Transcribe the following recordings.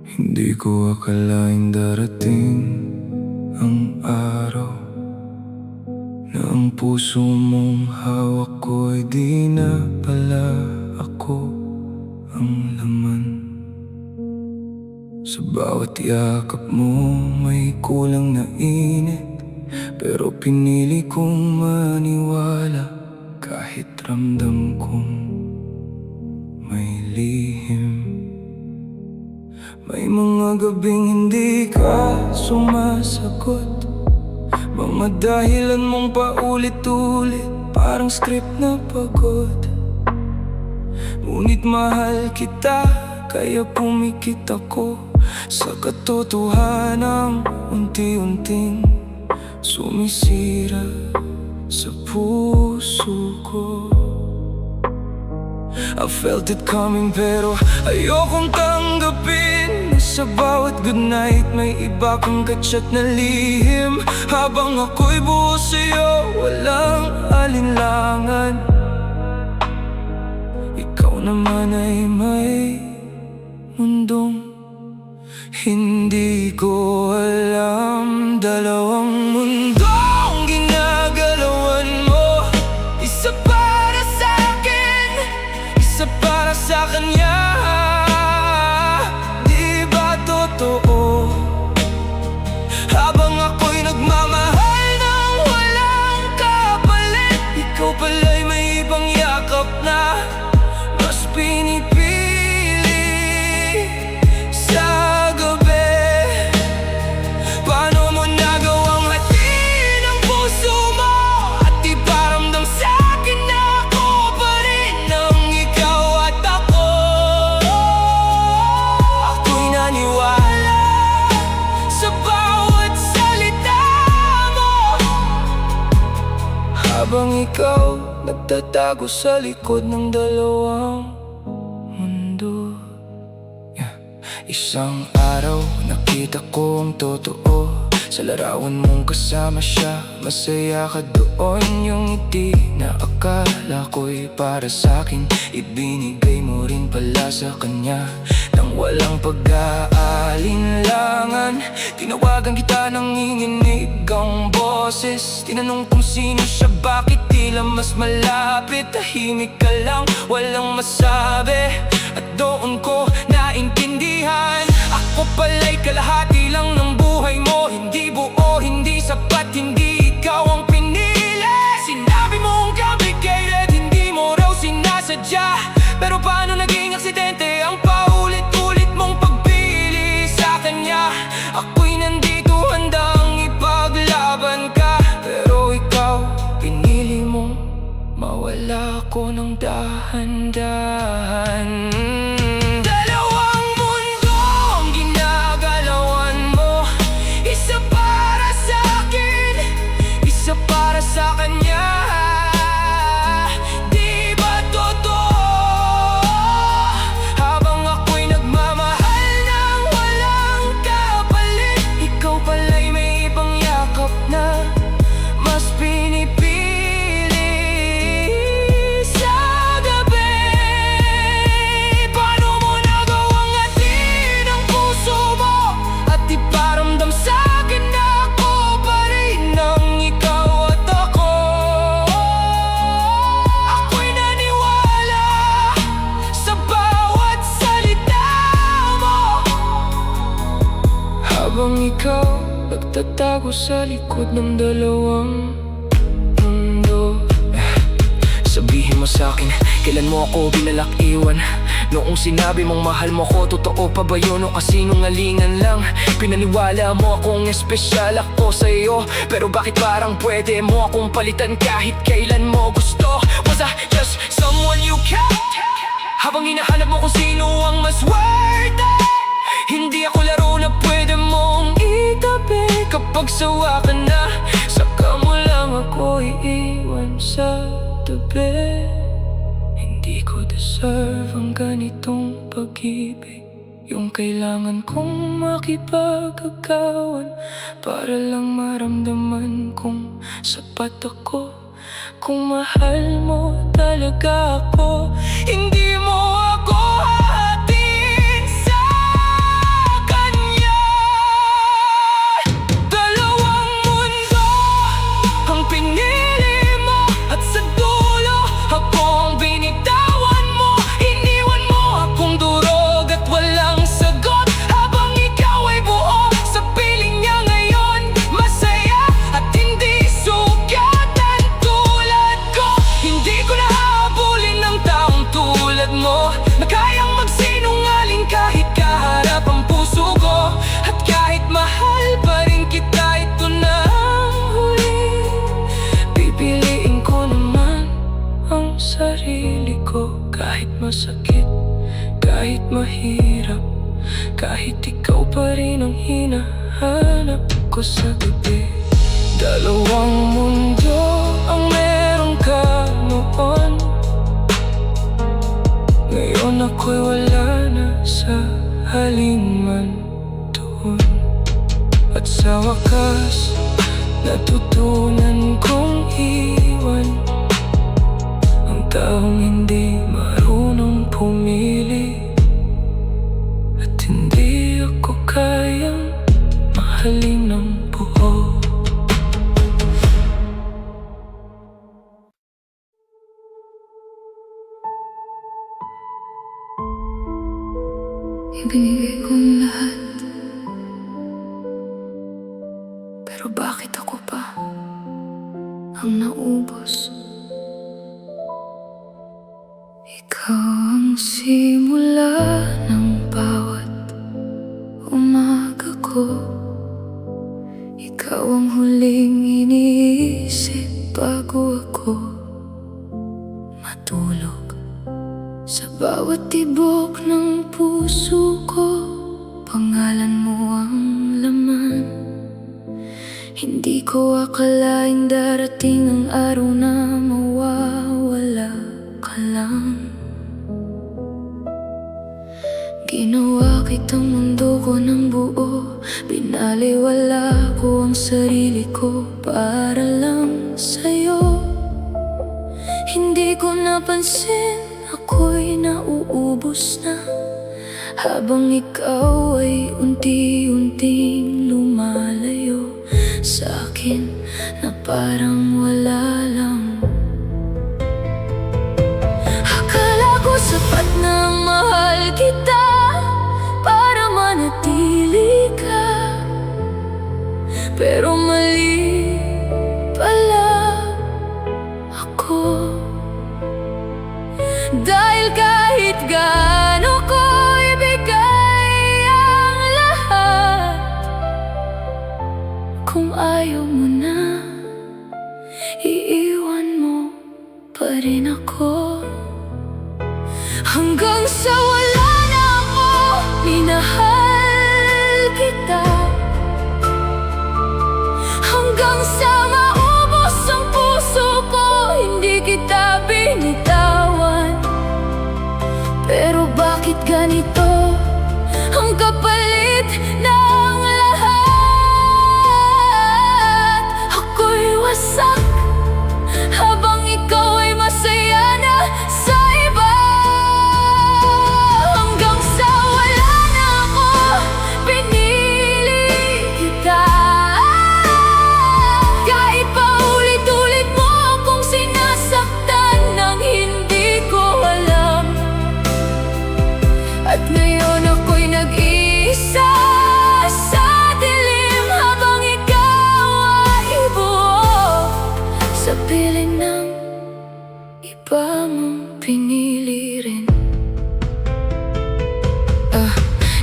Hindi ko akalaing darating ang araw na ang puso mong hawak ko ay di na pala ako ang laman. Sa bawat yakap mo may kulang na init, pero pinili kong maniwala kahit ramdam kong may lihim. May mga gabing hindi ka sumasagot, mga dahilan mong paulit-ulit, parang script na pagod. Ngunit mahal kita, kaya pumikit ako sa katotohanang unti-unting sumisira sa puso ko. I felt it coming pero ayokong tanggapin na sa bawat goodnight may iba kang kachat na lihim. Habang ako'y buo sa'yo, walang alinlangan. Ikaw naman ay may mundong hindi ko alam. Dalawang mundo ang ginagalawan mo, isa para sa'kin, isa para sa kanya. Di ba totoo? Habang ako'y nagmamahal ng walang kapalit, ikaw pala'y may ibang yakap na mas pinipili sa gabi. Paano mo nagawang hatiin ang puso mo at iparamdam sa'kin na ako pa rin ang ikaw at ako? Ako'y naniwala sa bawat salita mo, habang ikaw nagtatago sa likod ng dalawang mundo. Isang araw nakita ko ang totoo, sa larawan mong kasama siya, masaya ka doon. Yung ngiti na akala ko'y para sa'kin, ibinigay mo rin pala sa kanya nang walang pag-aalinlangan. Tinawagan kita nang nginginig ang boses, tinanong kung sino siya, bakit tila mas malapit. Tahimik ka lang, walang masabi, at doon ko naintindihan, ako pala'y kalahati lang ng buhay mo. Hindi buo, hindi sapat, hindi ikaw ang pinili. Sinabi mong complicated, hindi mo raw sinasadya, pero paano naging aksidente ang paulit-ulit mong pagpili sa kanya? Ako'y nandito handang ipaglaban ka, pero ikaw pinili mong mawala ko ng dahan-dahan. Dalawang mundo ang ginagalawan mo, isa para sa'kin, isa para sa kanya. Di ba totoo? Habang ako'y nagmamahal ng walang kapalit, ikaw pala'y may ibang yakap na mas pinipili sa gabi. Paano mo nagawang hatiin ang puso mo at iparamdam sa'kin na ako pa rin ang ikaw at ako? Ako'y naniwala sa bawat salita mo, habang ikaw nagtatago sa likod ng dalawang mundo. Sabihin mo sa'kin, kailan mo ako binalak iwan? Noong sinabi mong mahal mo ko, totoo pa ba yun o kasinungalingan lang? Pinaniwala mo akong espesyal ako sa'yo, pero bakit parang pwede mo akong palitan kahit kailan mo gusto? Was I just someone you kept? Habang hinahanap mo kung sino ang mas worth it, hindi ako laro na pwede mong itabi. Kapag sawa ka na, saka mo lang ako iiwan sa tabi. Hindi ko deserve ang ganitong pag-ibig, yung kailangan kong makipag-agawan para lang maramdaman kung sapat ako. Kung mahal mo talaga ako, hindi mo ako hahatiin masakit, kahit mahirap, kahit ikaw pa rin ang hinahanap ko sa gabi. Dalawang mundo ang meron ka noon, ngayon ako'y wala na sa haliman doon. At sa wakas, natutunan kong iwan ang taong hindi marunong pumili, at hindi ako kayang mahalin ng buo. Ibinigay kong lahat, pero bakit ako pa ang naubos? Ikaw ang simula ng bawat umaga ko, ikaw ang huling iniisip bago ako matulog. Sa bawat tibok ng puso ko, pangalan mo ang laman. Hindi ko akalaing darating ang araw na mawawala ka lang. Ginawa kitang mundo ko ng buo, binaliwala ko ang sarili ko para lang sa'yo. Hindi ko napansin ako'y nauubos na, habang ikaw ay unti-unting lumalayo sa akin na parang wala lang. Akala ko sapat na mahal kita para manatili ka, pero mali pala ako. Dahil kahit gaano ko ibigay ang lahat, kung ayaw mo na, iiwan mo pa rin ako. Hanggang sa wala na ako, minahal kita. Hanggang sa maubos ang puso ko, hindi kita binitawan. Pero bakit ganito ang kapalit ng lahat? Ako'y wasak habang ikaw ay masaya na sa iba. Hanggang sa wala na ako, pinili kita. Kahit pa ulit-ulit mo akong sinasaktan nang hindi ko alam. At ngayon ako'y nag-iisa sa dilim, habang ikaw ay buo sa piling ng iba mong pinili rin.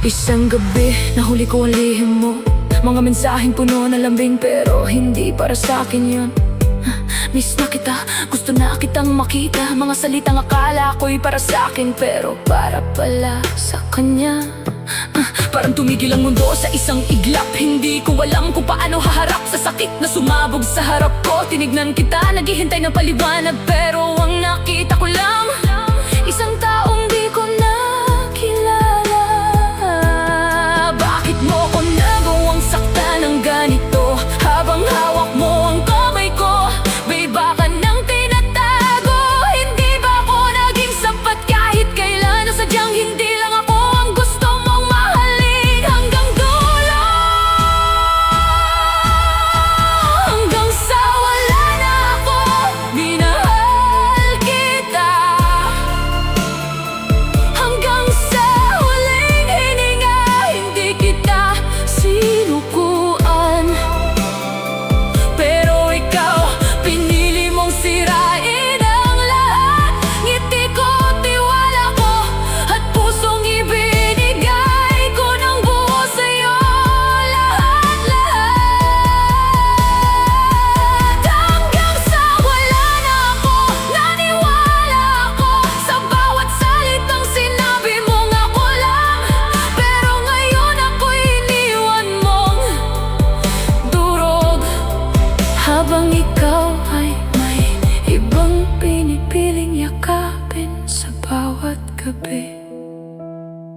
Isang gabi, nahuli ko ang lihim mo, mga mensaheng puno ng lambing, pero hindi para sa akin yun. Miss na kita, gusto na kitang makita, mga salitang akala ko'y para sa akin, pero para pala sa kanya. Parang tumigil ang mundo sa isang iglap, hindi ko alam kung paano haharap sa sakit na sumabog sa harap ko. Tinignan kita, naghihintay ng paliwanag, pero ang nakita ko lang isang taong di ko nakilala. Bakit mo ko nagawang saktan ng ganito, habang hawak mo ang kamay ko? May baka nang tinatago, hindi ba ako naging sapat kahit kailan? O sadyang hindi lang ako ang gusto mong mahalin hanggang dulo? Hanggang sa wala na ako, minahal kita.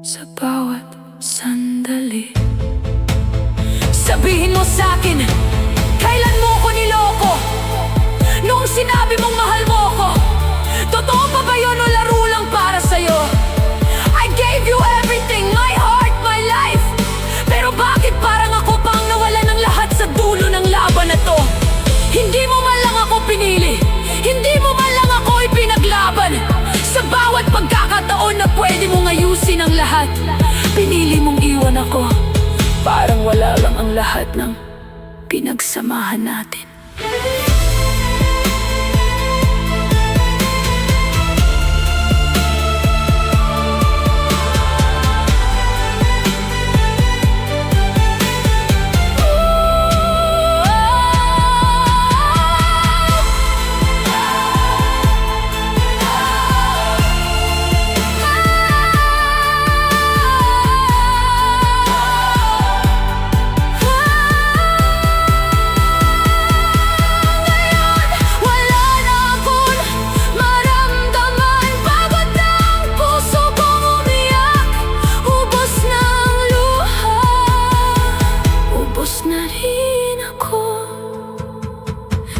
sa bawat sandali. Sabihin mo sa'kin, kailan mo ko niloko? Noong sinabi mong mahal mo ko, totoo pa ba yun o laro lang para sa'yo? I gave you everything, my heart, my life. Pero bakit parang ako pang nawala ng lahat sa dulo ng laban na to? Hindi mo man lang ako pinili, hindi mo man lang ako ipinaglaban. Sa bawat pagkakataon na pwede mong ayusin ang lahat, pinili mong iwan ako. Parang wala lang ang lahat ng pinagsamahan natin.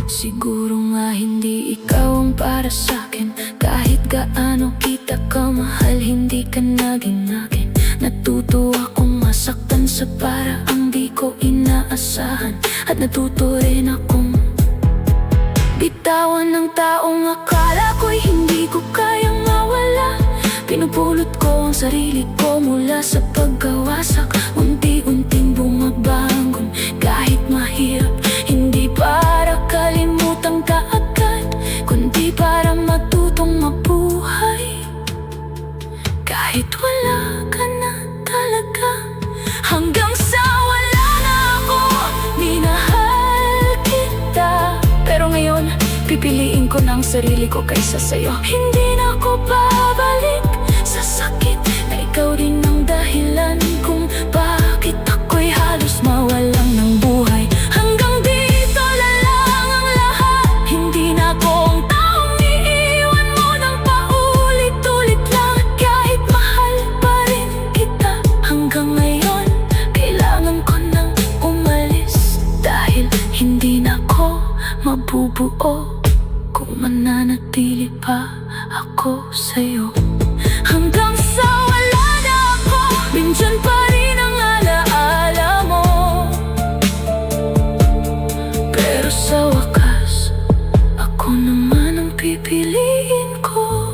Siguro nga hindi ikaw ang para sa'kin. Kahit gaano kita kamahal, hindi ka naging akin. Natuto akong masaktan sa paraang di ko inaasahan. At natuto rin akong bitawan ng taong akala ko'y hindi ko kayang mawala. Pinupulot ko ang sarili ko mula sa pagkawasak. Unti-unting bumabangon kahit mahirap. Hindi para kalimutan ka agad, kundi para matutong mabuhay. Kahit wala ka na talaga, hanggang sa wala na ako, minahal kita. Pero ngayon, pipiliin ko ng sarili ko kaysa sa'yo. Hindi na ako babalik sa sakit na ikaw rin ang dahilan kung bakit ako'y halos mawalang ng buhay. Hanggang dito na lang ang lahat. Hindi na ako ang taong iiwan mo ng paulit-ulit lang. Kahit mahal pa rin kita, hanggang ngayon kailangan ko nang umalis. Dahil hindi na ako mabubuo kung mananatili pa ako sa'yo. Hanggang sa wala na ako, nandyan pa rin ang alaala mo. Pero sa wakas, ako naman ang pipiliin ko.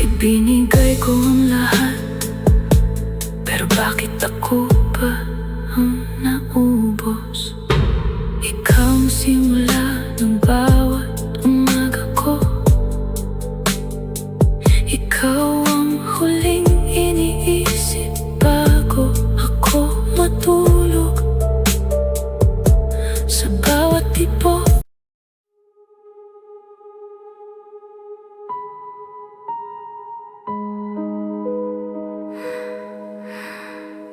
Ibinigay ko ang lahat, pero bakit ako ba ang naubos? Ikaw ang simula ng bawat umaga ko. Ikaw ang huling iniisip bago ako matulog. Sa bawat tipo,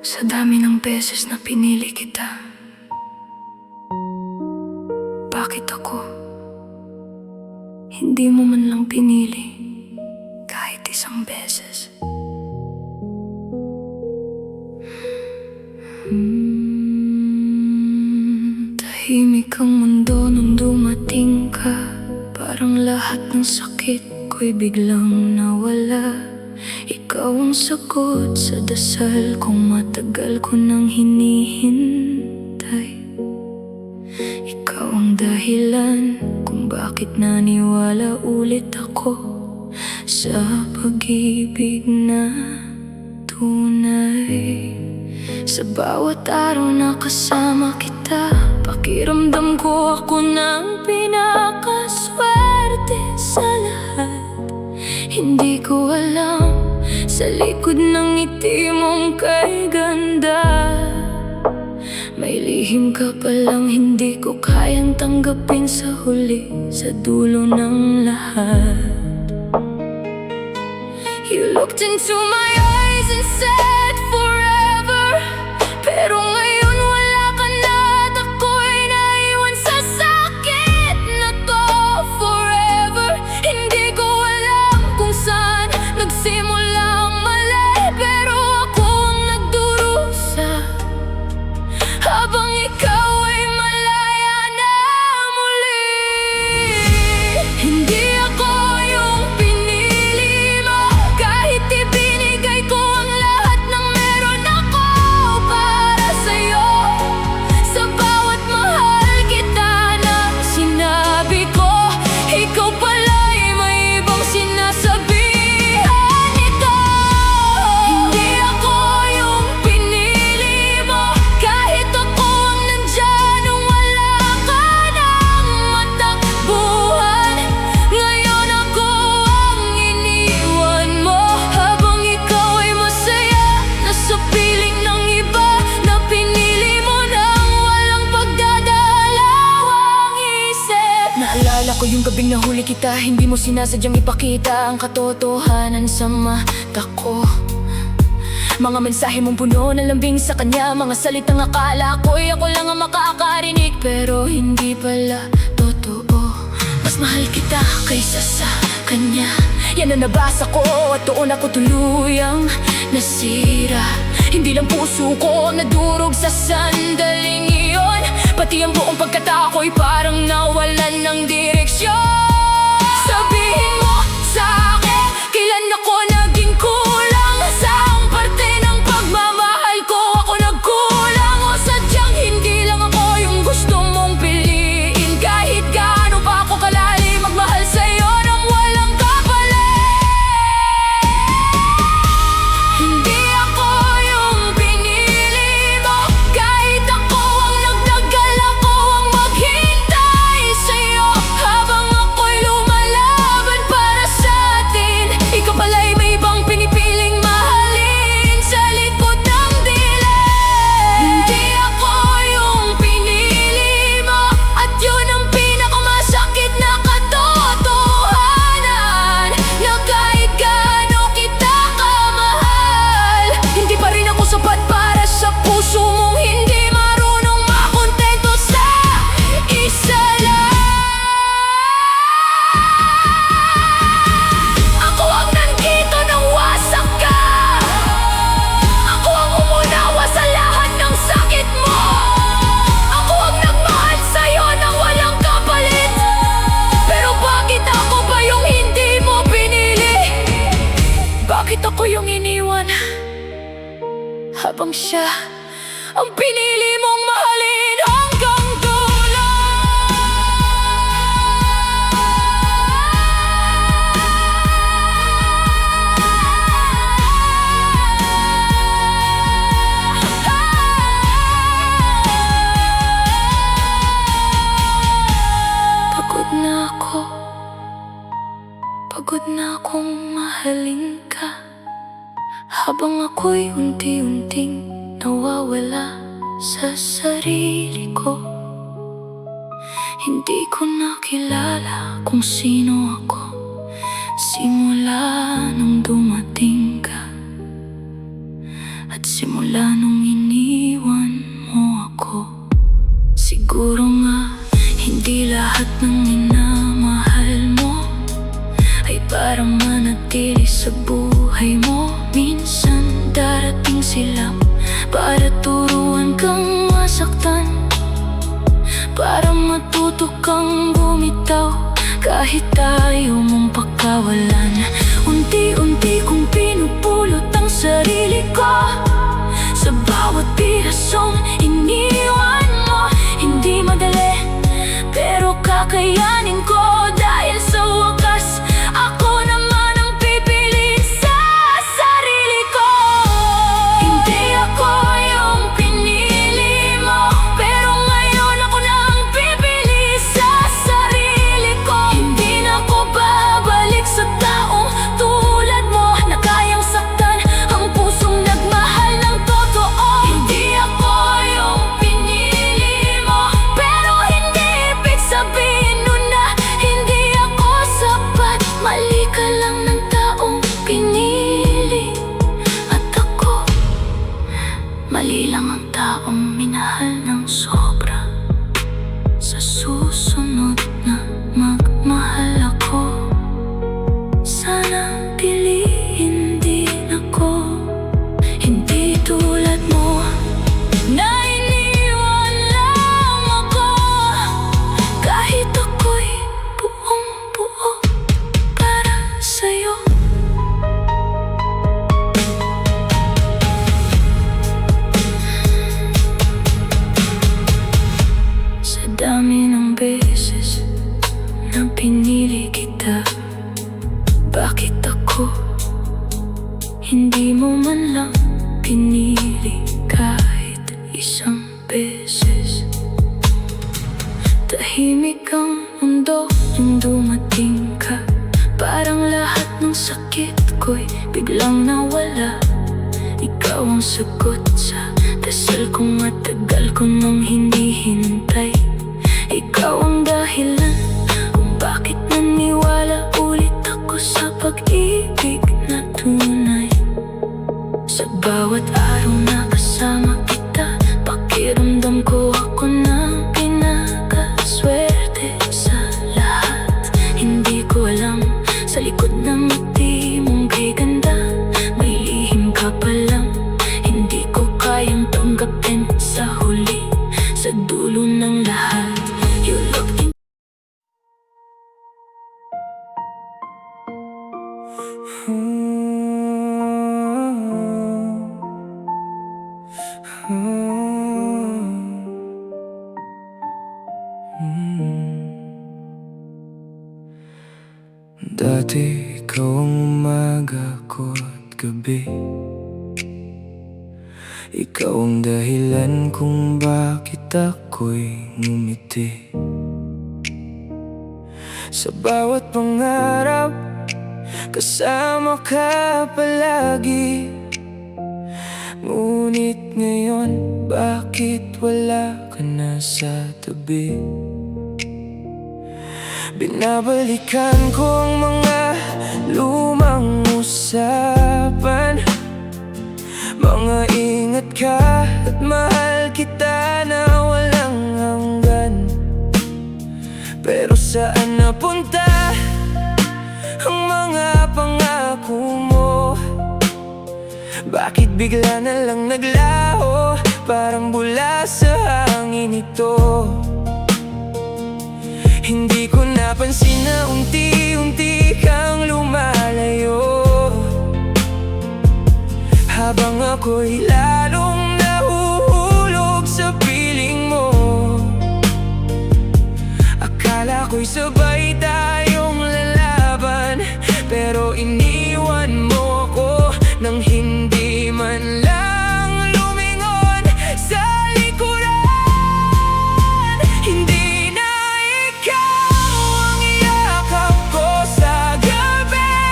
sa dami ng beses na pinili kita, bakit ako hindi mo man lang pinili kahit isang beses? Tahimik ang mundo nung dumating ka. Parang lahat ng sakit ko'y biglang nawala. Ikaw ang sagot sa dasal kung matagal ko nang hinihintay. Ikaw ang dahilan kung bakit naniwala ulit ako sa pag-ibig na tunay. Sa bawat araw na kasama kita, pakiramdam ko ako ng pinakaswerte sa lahat. Hindi ko alam sa likod ng ngiti mong kay ganda, may lihim ka palang hindi ko kayang tanggapin sa huli, sa dulo ng lahat. You looked into my eyes and said forever. Pero ngayon wala ka na at ako'y naiwan sa sakit na to forever. Hindi ko alam kung saan nagsimulang mali, pero ako ang nagdurusa. Habang ikaw ay malaya na muli. Hindi ako yung pinili mo, kahit ibinigay ko ang lahat ng meron ako para sa'yo. Sa bawat mahal kita na sinabi ko, ikaw pala'y may ibang sinasabihan ito. Hindi ako yung pinili mo, kahit ako ang nandyan nung wala ka nang matakbuhan. Ngayon ako ang iniwan mo, habang ikaw ay masaya na sa piling ng iba, na pinili mo nang walang pagdadalawang isip. Naalala ko yung gabing nahuli kita, hindi mo sinasadyang ipakita ang katotohanan sa mata ko. Mga mensahe mong puno ng lambing sa kanya, mga salitang akala ko'y ako lang ang makakarinig, pero hindi pala totoo. Mas mahal kita kaysa sa kanya, yan ang nabasa ko at doon ako tuluyang nasira. Hindi lang puso ko nadurog sa sandaling iyon, pati ang buong pagkatao ko'y parang nawalan ng direksyon. Sabihin mo sa'kin, kailan ako naging kulang? Saang parte ng pagmamahal ko ako nagkulang? O sadyang hindi lang ako yung gusto mong piliin? Kahit gaano pa ako kalalim magmahal sa'yo nang walang kapalit. Hindi ako yung pinili mo, kahit ako ang nagdagal, ako ang maghintay sa'yo. Habang ako'y lumalaban para sa'tin, ikaw pala'y may ibang pinipiling mahalin sa likod ng dilim. Hindi ako yung pinili mo, at yun ang pinakamasakit na katotohanan, na kahit gaano kita kamahal, hindi pa rin ako sapat para sa puso mong hindi marunong makontento sa isa lang. Ako ang nandito nang wasak ka, ako ang umunawa sa lahat ng sakit mo, ako ang nagmahal sa'yo nang walang kapalit. Pero bakit ako ba yung hindi mo pinili? Bakit ako yung iniwan, habang siya ang pinili mong mahalin hanggang dulo? Pagod na ako, pagod na akong mahalin ka, habang ako'y unti-unting nawawala sa sarili ko. Hindi ko nakilala kung sino ako simula nung dumating ka, at simula nung iniwan mo ako. Siguro nga hindi lahat ng minamahal mo ay para manatili sa buhay mo. Minsan darating sila para turuan kang masaktan, para matuto kang bumitaw kahit ayaw mong pagkawalan. Unti-unti kong pinupulot ang sarili ko sa bawat pirasong iniwan mo. Hindi madali, pero kakayanin ko, dahil sa wakas ako naman ang pipili sa sarili ko. Hindi ako yung pinili mo, pero ngayon ako na ang pipili sa sarili ko. Hindi na ako babalik sa taong Hindi mo man lang pinili kahit isang beses. Tahimik ang mundo nung dumating ka. Parang lahat ng sakit ko'y biglang nawala. Ikaw ang sagot sa dasal kong matagal ko nang hinihintay. Ikaw ang dahilan kung bakit naniwala ulit ako sa pag-ibig na tunay. Sa bawat araw na kasama kita, pakiramdam ko ako na pinakaswerte sa lahat. Hindi ko alam sa likod ng ngiti mong kay ganda may lihim ka palang hindi ko kayang tanggapin. Sa huli, sa dulo ng lahat, you look in Dati ikaw ang umaga ko't gabi. Ikaw ang dahilan kung bakit ako'y ngumiti. Sa bawat pangarap, kasama ka palagi. Ngunit ngayon, bakit wala ka na sa tabi? Binabalikan ko ang mga lumang usapan. Mga ingat ka at mahal kita na walang hanggan. Pero saan napunta ang mga pangako mo? Bakit bigla na lang naglaho? Parang bula sa hangin ito. Hindi ko napansin na unti-unti kang lumalayo, habang ako'y lalong nahuhulog sa piling mo. Akala ko'y sabay tayong lalaban, pero iniwan mo ko nang hindi man lang lumingon sa likuran. Hindi na ikaw ang yakap ko sa gabi.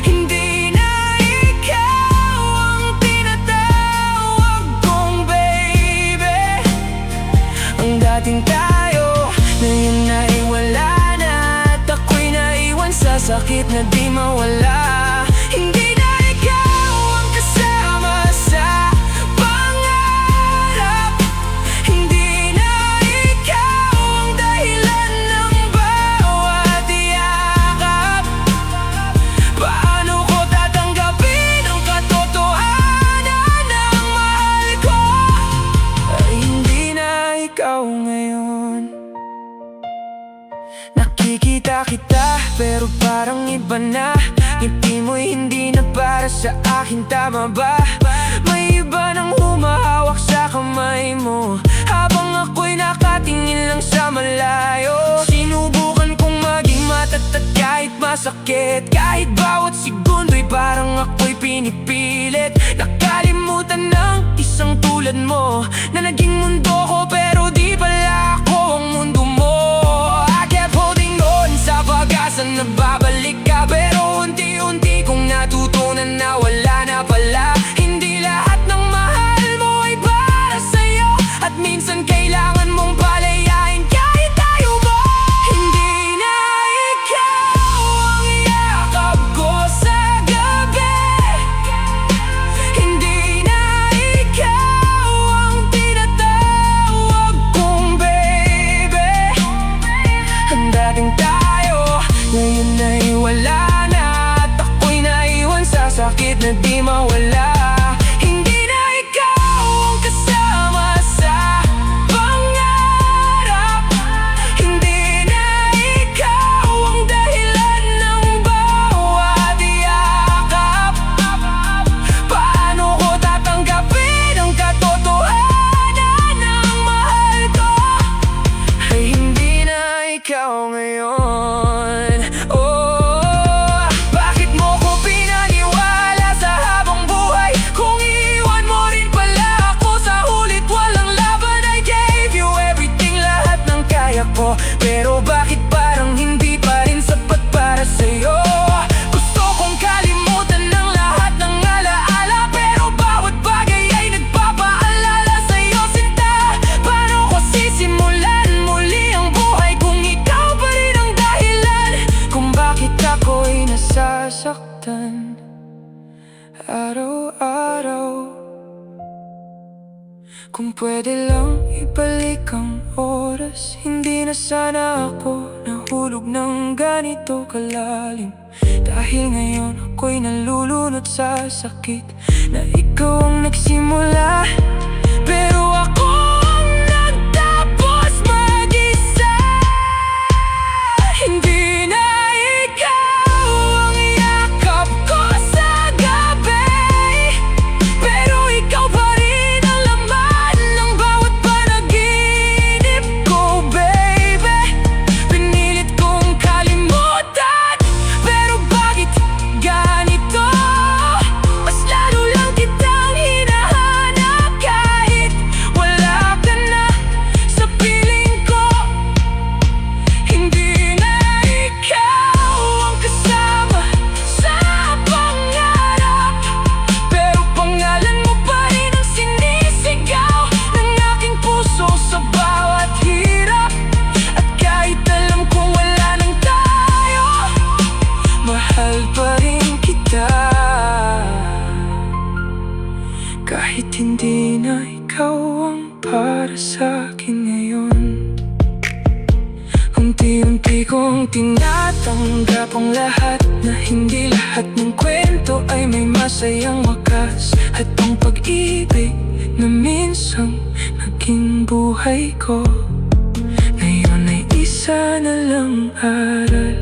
Hindi na ikaw ang tinatawag kong baby. Ang dating tayo, ngayon ay wala na, at ako'y naiwan sa sakit na di mawala. Hindi na ikaw ang kasama sa pangarap. Hindi na ikaw ang dahilan ng bawat yakap. Paano ko tatanggapin ang katotohanan ng mahal ko ay hindi na ikaw ngayon? Nakikita kita pero parang iba na. Ngiti mo'y hindi na para sa akin, tama ba? May iba nang humahawak sa kamay mo, habang ako'y nakatingin lang sa malayo. Sinubukan kong maging matatag kahit masakit, kahit bawat segundo'y parang ako'y pinipilit. Nakalimutan ng isang tulad mo na naging mundo ko, pero di pala ako ang mundo mo. I kept holding on sa pag-asa na babalik ka, pero unti-unti kong natutunan na wala na pala. Hindi lahat ng mahal mo ay para sa'yo, at minsan kailangan mong palayain kahit tayo mo. Hindi na ikaw ang yakap ko sa gabi. Hindi na ikaw ang tinatawag kong baby. Ang dating tayo, ngayon ay wala na, at ako'y naiwan sa sakit na di mawala. Hindi na ikaw ang kasama sa pangarap. Hindi na ikaw ang dahilan ng bawat yakap. Paano ko tatanggapin ang katotohanan ng mahal ko ay hindi na ikaw ngayon? Oh, bakit mo ko pinaniwala? araw-araw. Kung pwede lang ibalik ang oras, hindi na sana ako nahulog ng ganito kalalim. Dahil ngayon ako'y nalulunod sa sakit na ikaw ang nagsimula, pero ako ang nagtapos mag-isa. Hindi na ikaw ang yakap ko sa gabi, pero ikaw pa rin ang laman ng bawat panaginip ko, baby. Pinilit kong kalimutan, pero bakit ganito? Mas lalo lang kitang hinahanap kahit wala ka na sa piling ko. Hindi na ikaw ang kasama sa pangarap, pero pangalan mo pa rin ang sinisigaw ng aking puso sa bawat hirap. At kahit alam kong wala nang tayo, mahal pa rin kita. Kahit hindi na ikaw ang para sa akin ngayon, unti-unti kong tinatanggap ang lahat, na hindi lahat ng kwento ay may masayang wakas. At ang pag-ibig na minsang naging buhay ko, ngayon ay isa na lang aral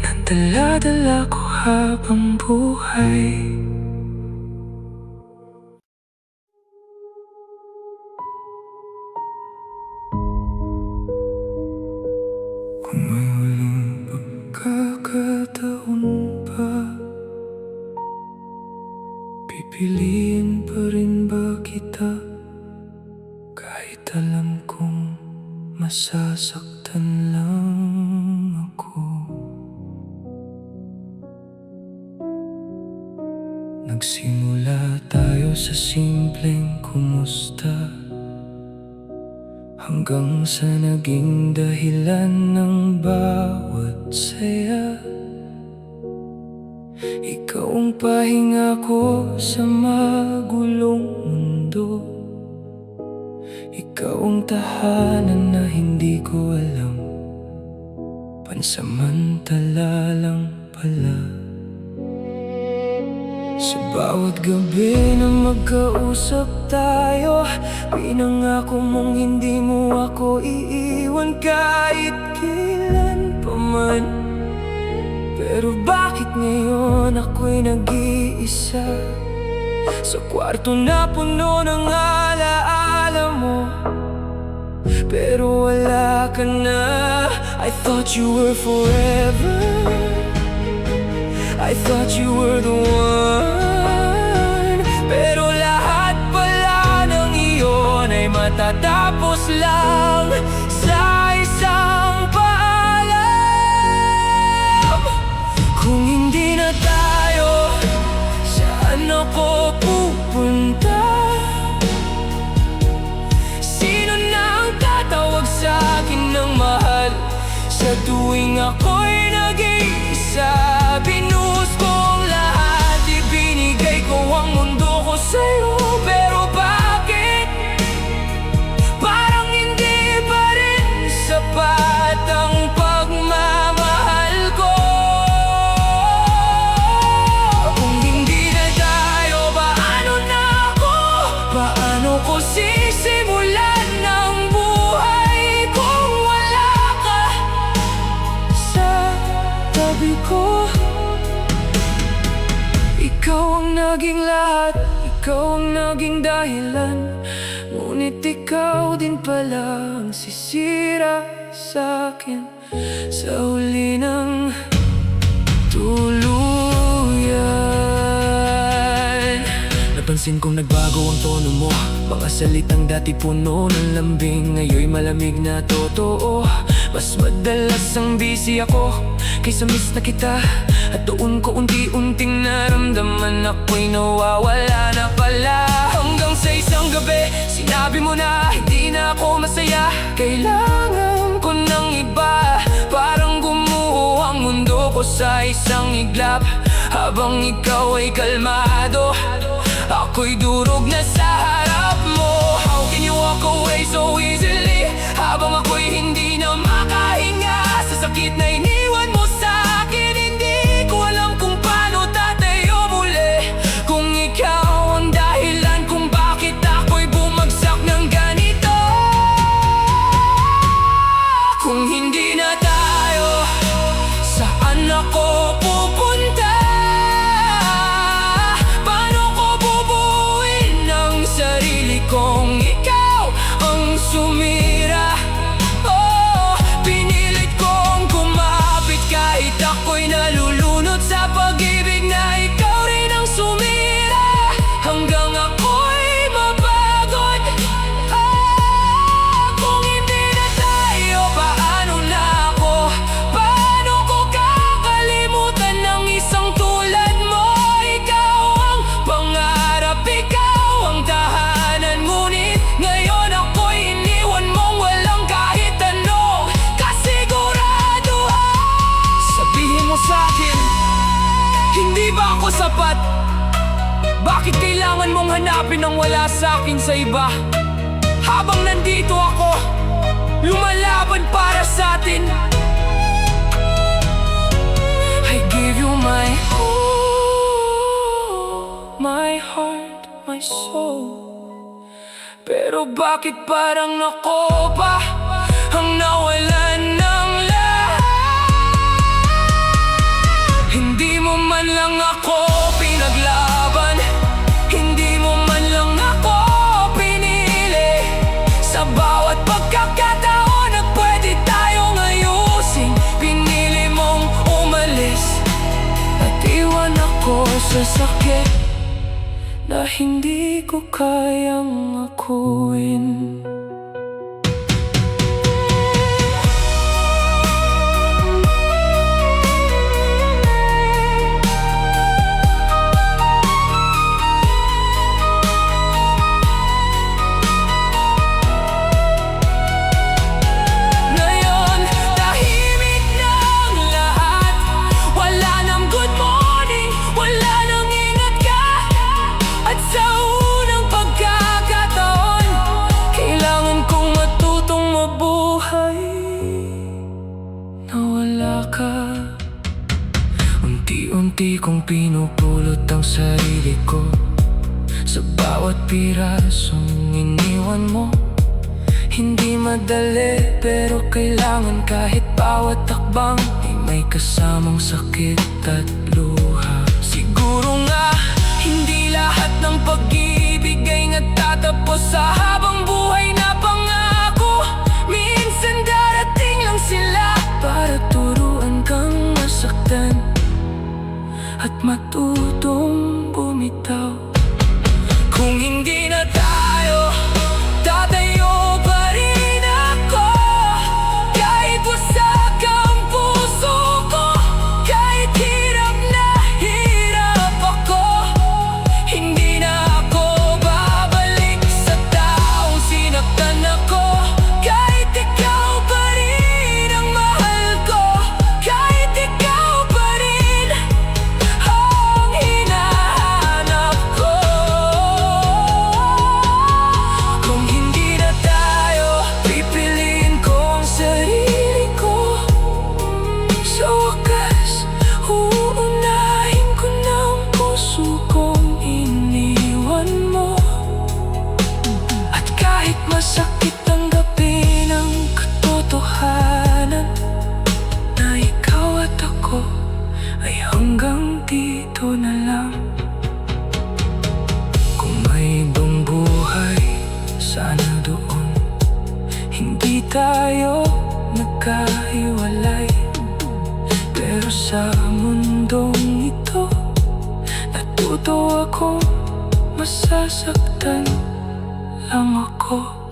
na dala-dala ko habang buhay. Kung may huling pagkakataon pa, pipiliin pa rin ba kita? Kahit alam kong masasaktan lang ako. Nagsimula tayo sa simpleng kumusta, hanggang sa naging dahilan ng bawat saya. Ikaw ang pahinga ko sa magulong mundo, ikaw ang tahanan na hindi ko alam, pansamantala lang pala. Sa bawat gabi na magkausap tayo, pinangako mong hindi mo ako iiwan kahit kailan pa man. Pero bakit ngayon ako'y nag-iisa sa kwarto na puno ng alaala mo, pero wala ka na. I thought you were forever, I thought you were the one. Pero lahat pala ng iyon ay matatapos lang sa isang paalam. Kung hindi na tayo, saan ako pupunta? Sino na ang tatawag sa akin ng mahal sa tuwing ako'y nag-iisa? Binuhos ko ang lahat, ibinigay ko ang mundo ko sa'yo, pero bakit parang hindi pa rin sapat ang pagmamahal ko? Kung hindi na tayo, paano na ako? Paano ko sisimulan ng buhay kung wala ka sa tabi ko? Ikaw ang naging lahat, ikaw ang naging dahilan, ngunit ikaw din pala ang sisira sa'kin sa huli ng tuluyan. Napansin kong nagbago ang tono mo, mga salitang dati puno ng lambing, ngayon'y malamig na totoo. Mas madalas ang busy ako kaysa miss na kita, at doon ko unti-unting naramdaman ako'y nawawala na pala. Hanggang sa isang gabi, sinabi mo na hindi na ako masaya, kailangan ko ng iba. Parang gumuho ang mundo ko sa isang iglap, Habang ikaw ay kalmado, ako'y durog na sa harap mo. How can you walk away so easily? Habang ako'y hindi na makahinga sa sakit na iniwan mo sa akin. Hindi ko alam kung paano tatayo muli, kung ikaw ang dahilan kung bakit ako'y bumagsak ng ganito. Kung hindi na tayo, saan ako pupunta? Paano ko bubuuin ang sarili kong ikaw ang sumira? Oh, pinilit kong kumapit kahit ako'y nalulunod sa pag-ibig na ikaw rin ang sumira. Hanggang ako'y mapagod. Kung hindi na tayo, paano na ako? Paano ko kakalimutan ng isang tulad mo? Ikaw ang pangarap, ikaw ang tahanan. Ngunit ngayon ako'y iniwan mong walang kahit anong kasiguraduhan. Sabihin mo sa'kin, hindi ba ako sapat? Bakit kailangan mong hanapin ang wala sa'kin sa iba? Habang nandito ako, lumalaban para sa'tin. I give you my whole, my heart, my soul. Pero bakit parang ako pa ang nawalan ng lahat? Hindi mo man lang ako pinaglaban, hindi mo man lang ako pinili. Sa bawat pagkakataon na pwede tayong ayusin, pinili mong umalis at iwan ako sa sakit na hindi ko kayang akuin. Ngayon, tahimik na ang lahat. Wala nang good morning, wala nang ingat ka. At sa unang pagkakataon, kailangan kong matutong mabuhay na wala ka. Unti-unti kong pinupulot ang sarili ko sa bawat pirasong iniwan mo. Hindi madali pero kailangan kahit bawat takbang ay may kasamang sakit at luha. Siguro nga hindi lahat ng pag-ibig ay natatapos sa habang buhay na pangako. Minsan darating lang sila para turuan kang masaktan at matutong bumitaw. Kung hindi na tayo, tatayo pa rin ako. Kahit wasak ang puso ko, kahit hirap na hirap ako, hindi na ako babalik sa taong sinaktan ako. Kahit ikaw pa rin ang mahal ko, kahit ikaw pa rin ang hinahanap ko. Kung hindi na tayo, pipiliin ko ang sarili ko. Sa wakas, uunahin ko ng puso kong iniwan mo. At kahit masakit tanggapin ang katotohanan na ikaw at ako ay hanggang dito na lang. Kung may ibang buhay, sana doon hindi tayo nagkahiwalay. Pero sa mundong ito, natuto akong masasaktan lang ako.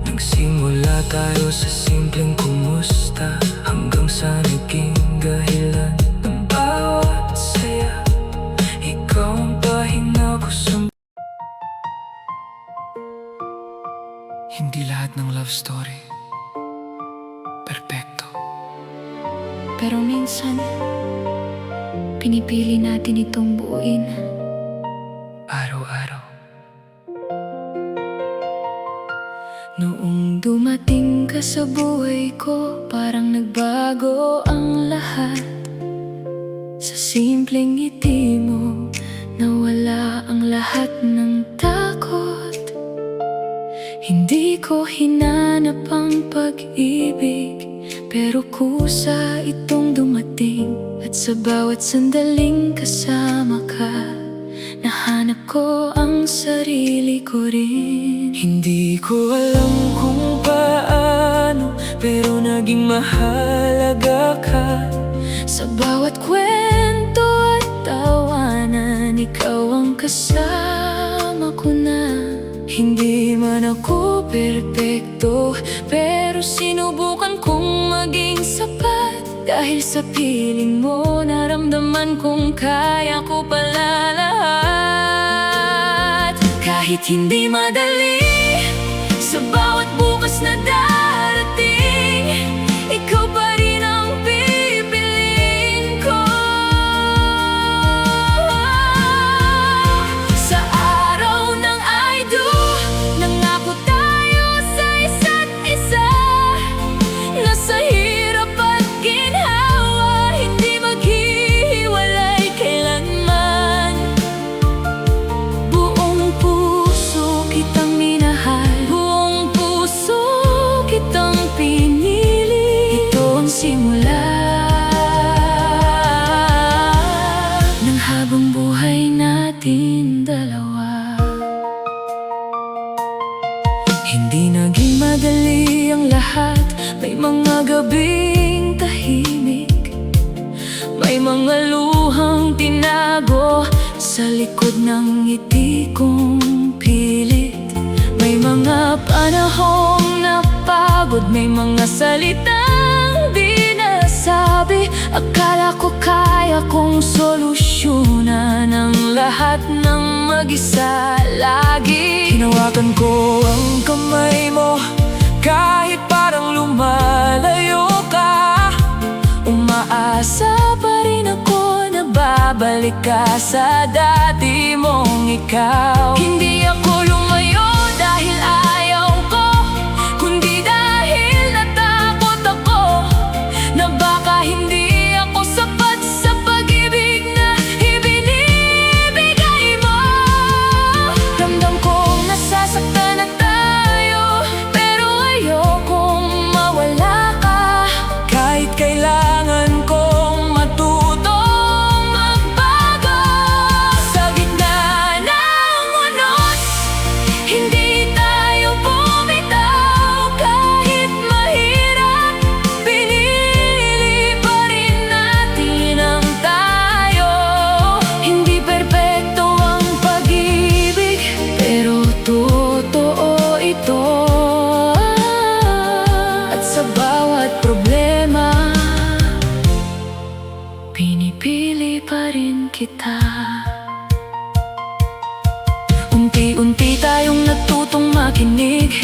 Nagsimula tayo sa simpleng kumusta, hanggang sa naging dahilan ng bawat saya. Ikaw ang pahinga ko sa... Hindi lahat ng love story perpekto. Pero minsan, pinipili natin itong buuin. Araw-araw. Noong dumating ka sa buhay ko, parang nagbago ang lahat. Sa simpleng ngiti mo, nawala ang lahat ng takot. Hindi ko hinanap ang pag-ibig, pero kusa itong dumating. At sa bawat sandaling kasama ka, nahanap ko ang sarili ko rin. Hindi ko alam kung paano, pero naging mahalaga ka. Sa bawat kwento at tawanan, ikaw ang kasama ko na. Hindi man ako perpekto, pero sinubukan kong maging sapat. Dahil sa piling mo, naramdaman kong kaya ko pala lahat. Kahit hindi madali, sa bawat bukas na darating, ikaw pa rin ang pipiliin ko. Sa araw ng I do, nangako tayo sa isa't isa. Nasa hirap at ginhawa, hindi maghihiwalay kailanman. Buong puso kitang minahal, buong puso kitang pinili. Ito ang simula ng habang buhay natin dalawa. Hindi naging madali ang lahat. May mga gabing tahimik, May mga luhang tinago sa likod ng ngiti kong pilit. may mga panahong napagod, May mga salitang di nasabi. Akala ko kaya kong solusyonan ang lahat ng mag-isa lagi. hinawakan ko ang kamay mo, kahit parang lumalayo ka. Umaasa pa rin ako na babalik ka sa dati mong ikaw. Hindi ako lumayo dahil ayaw ko, kundi dahil natakot ako na baka hindi ako sapat sa pag-ibig na ibinibigay mo. Ramdam kong nasasaktan na tayo, pero ayokong mawala ka. Kahit kailangan kong matutong magbago. Sa gitna ng unos, hindi tayo bumitaw. Kahit mahirap, pinili pa rin natin ang tayo. Hindi perpekto ang pag-ibig, pero totoo ito. At sa bawat problema, pinipili pa rin kita. Unti-unti tayong natutong makinig,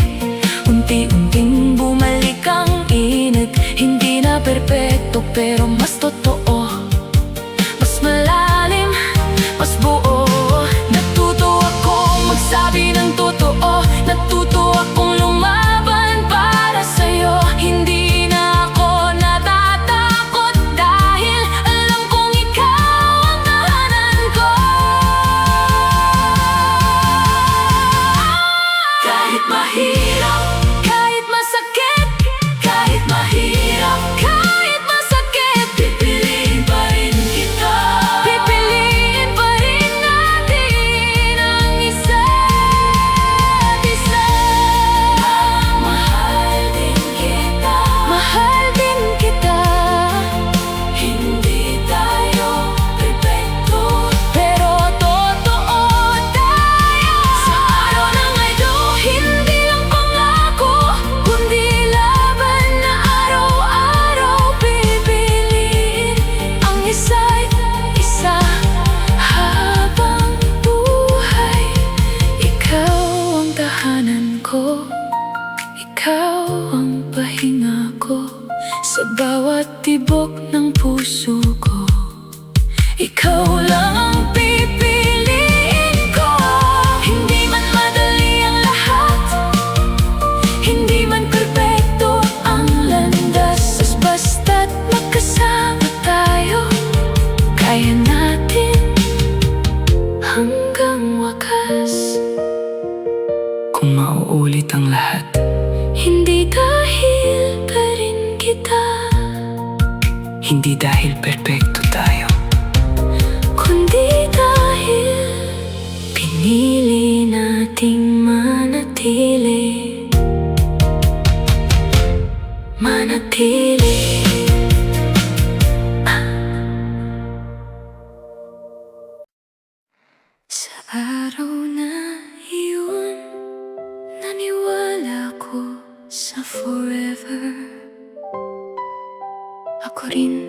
unti-unting bumalik ang init. Hindi na perpekto pero mas totoo, mas malalim, mas buo. Natuto akong magsabi ng totoo, natuto akong lumaban para sa'yo. Hindi na ako natatakot dahil alam kong ikaw ang tahanan ko. Kahit mahirap, kahit masakit, kahit mahirap, kahit masakit, pipili ang lahat. Hindi dahil pa rin kita, Hindi dahil perpekto tayo, kundi dahil pinili nating manatili. Manatili. Sa araw na iyon, naniwala ko sa forever. Ako rin,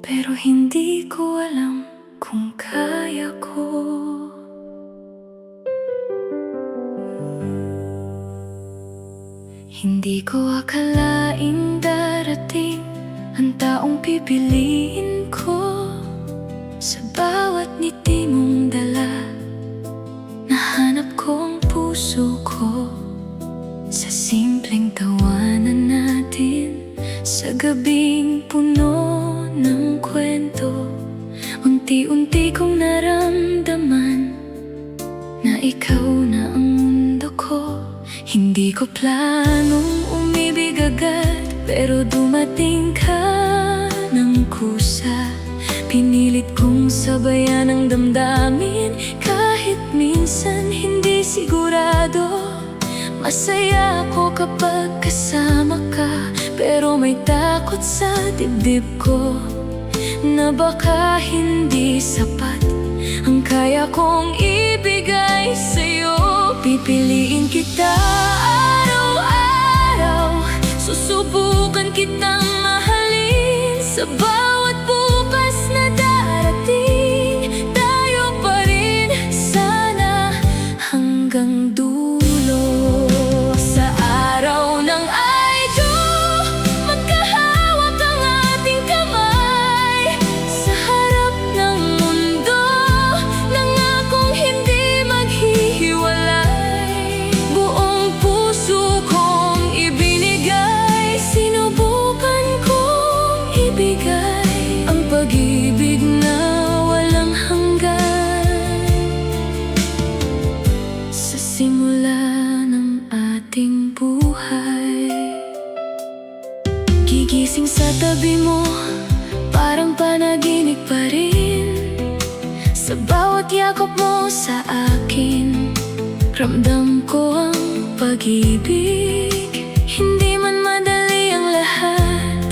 pero hindi ko alam kung kaya ko. Hindi ko akalaing darating ang taong pipiliin ko. Sa bawat ngiti mong dala, nahanap ko ang puso ko. Sa simpleng tawanan natin, sa gabing puno ng kwento, unti-unti kong naramdaman na ikaw na ang mundo ko. Hindi ko planong umibig agad, pero dumating ka ng kusa. Pinilit kong sabayan ang damdamin, kahit minsan hindi sigurado. Masaya ako kapag kasama ka, pero may takot sa dibdib ko na baka hindi sapat ang kaya kong ibigay sa'yo. Pipiliin kita araw-araw, susubukan kitang mahalin. Sa bawat bukas na darating, tayo pa rin sana hanggang dulo. Sa araw ng I do, magkahawak ang ating kamay. Sa harap ng mundo, nangakong hindi maghihiwalay. Buong puso kong ibinigay, sinubukan kong ibigay ang pag-ibig na walang hanggan. Sa simula ng ating buhay, gigising sa tabi mo, parang panaginip pa rin. Sa bawat yakap mo sa akin, ramdam ko ang pag-ibig. Hindi man madali ang lahat,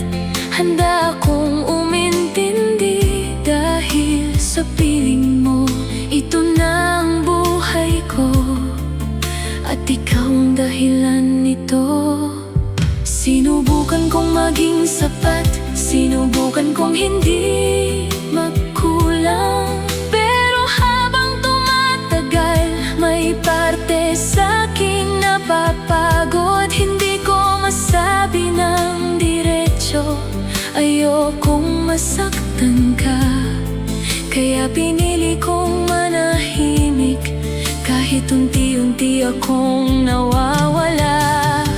handa akong umintindi. Dahil sa piling mo, ito na ang buhay ko, at ikaw ang dahilan nito. Sinubukan kong maging sapat, sinubukan kong hindi magkulang. Pero habang tumatagal, may parte sa'king napapagod. Hindi ko masabi ng diretso, ayokong masaktan ka. Kaya pinili kong manahimik, kahit unti-unti akong nawawala.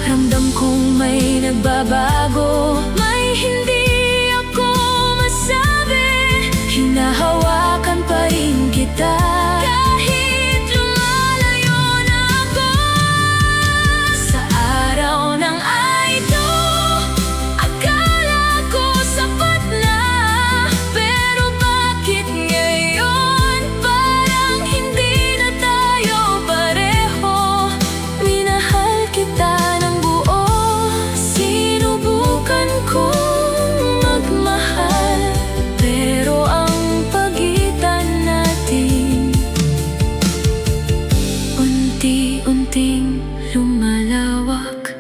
Ramdam kong may nagbabago, may hindi ako masabi. Hinahawakan pa rin kita, kahit lumalayo na ako. Sa araw ng I do, akala ko sapat na. Pero bakit ngayon parang hindi na tayo pareho? Minahal kita ng buo, sinubukan kong magmahal. Pero ang pagitan natin, unti-unting lumalawak.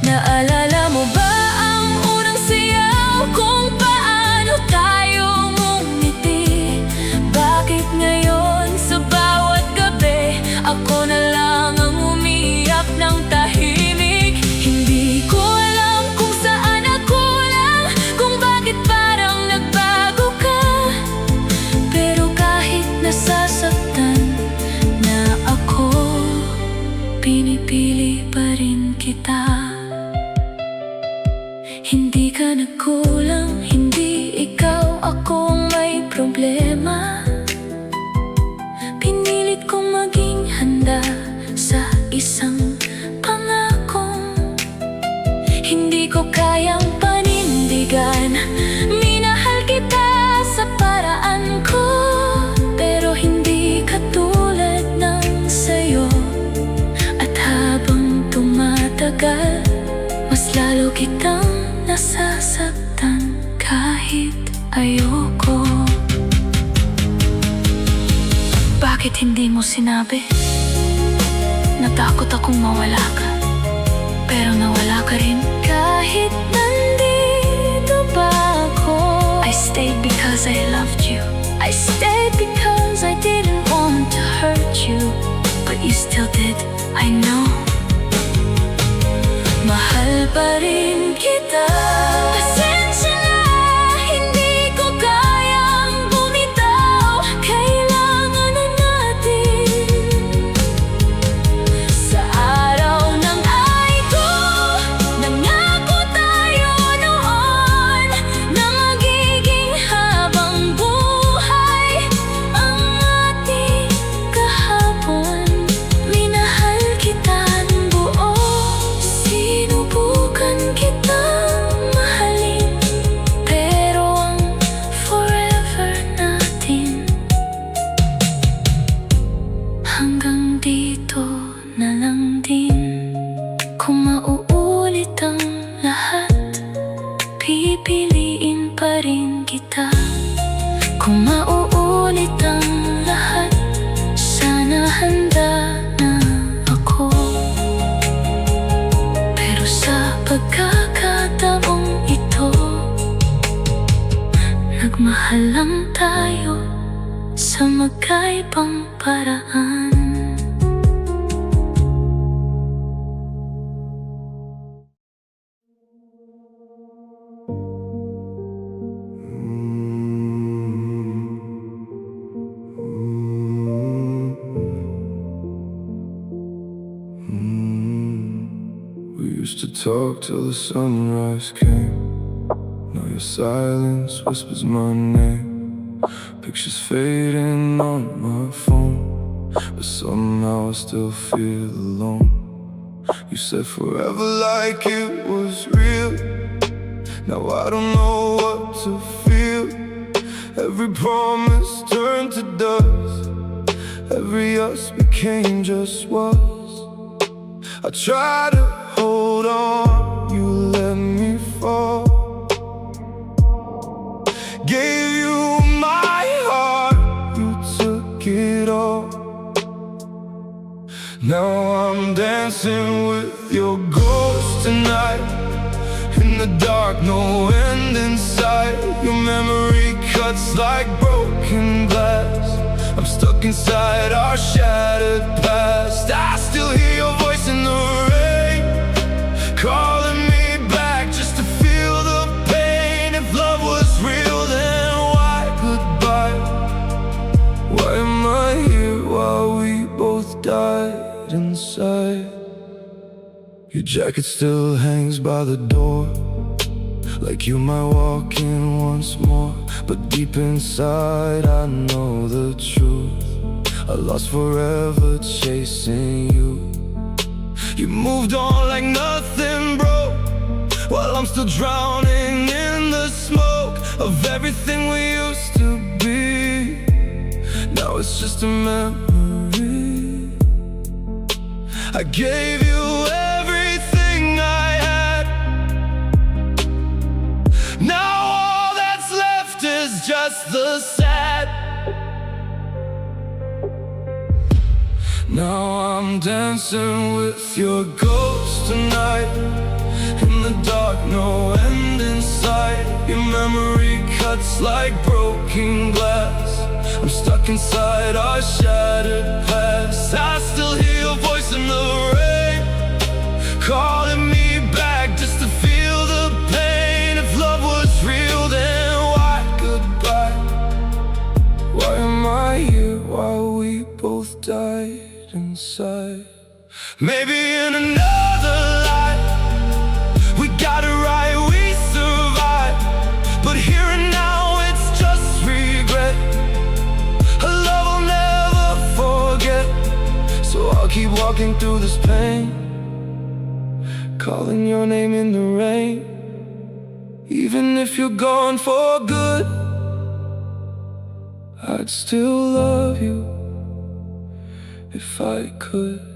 Naalala mo ba ang unang siyaw, kung paano tayo ngumiti? Bakit ngayon sa bawat gabi, ako na lang ang umiyak ng tahimik? Hindi ko alam kung saan nakulang, kung bakit parang nagbago ka. Pero kahit nasasaktan na ako, pinipili pa rin kita. Hindi ka nagkulang, hindi ikaw akong may problema. isang pangakong hindi ko kayang panindigan. Minahal kita sa paraan ko, pero hindi katulad ng sayo. At habang tumatagal, mas lalo kitang nasasaktan kahit ayoko. Bakit hindi mo sinabi? Natakot akong mawala ka, pero nawala ka rin. Kahit nandito pa ako, I stayed because I loved you. I stayed because I didn't want to hurt you, but you still did, I know. Mahal pa rin kita. Pasensya na, hindi ko kayang bumitaw. Kailangan na natin. Sa araw ng ay ko, nangako tayo noon na magiging habang buhay ang ating kahapon. Minahal kita ng buo, sinubukan kitang mahalin, pero ang forever natin hanggang dito na lang din. Kung mauulit ang lahat, pipiliin pa rin kita. Kung mauulit ang lahat, sana handa na ako. Pero sa pagkakataong ito, nagmahal lang tayo sa magkaibang paraan. We used to talk till the sunrise came. Now your silence whispers my name. Pictures fading on my phone, but somehow I still feel alone. You said forever like it was real. Now I don't know what to feel. Every promise turned to dust. Every us became just was. I tried to hold on, you let me fall. Gave you my heart, you took it all. Now I'm dancing with your ghost tonight. In the dark, no end in sight. Your memory cuts like broken glass. I'm stuck inside our shattered past. I still hear your voice in the rain, calling me back just to feel the pain. If love was real, then why goodbye? Why am I here while we both died inside? Your jacket still hangs by the door, like you might walk in once more. But deep inside I know the truth. I lost forever chasing you. You moved on like nothing broke, while I'm still drowning in the smoke of everything we used to be. Now it's just a memory. I gave you everything I had. Now all that's left is just the sad. Now I'm dancing with your ghost tonight. In the dark, no end in sight. Your memory cuts like broken glass. I'm stuck inside our shattered past. I still hear your voice in the rain, calling me back just to feel the pain. If love was real, then why goodbye? Why am I here while we both died inside? Maybe in another life we got it right, we survived. But here and now it's just regret, a love I'll never forget. So I'll keep walking walking through this pain, calling your name in the rain. Even if you're gone for good, I'd still love you if I could.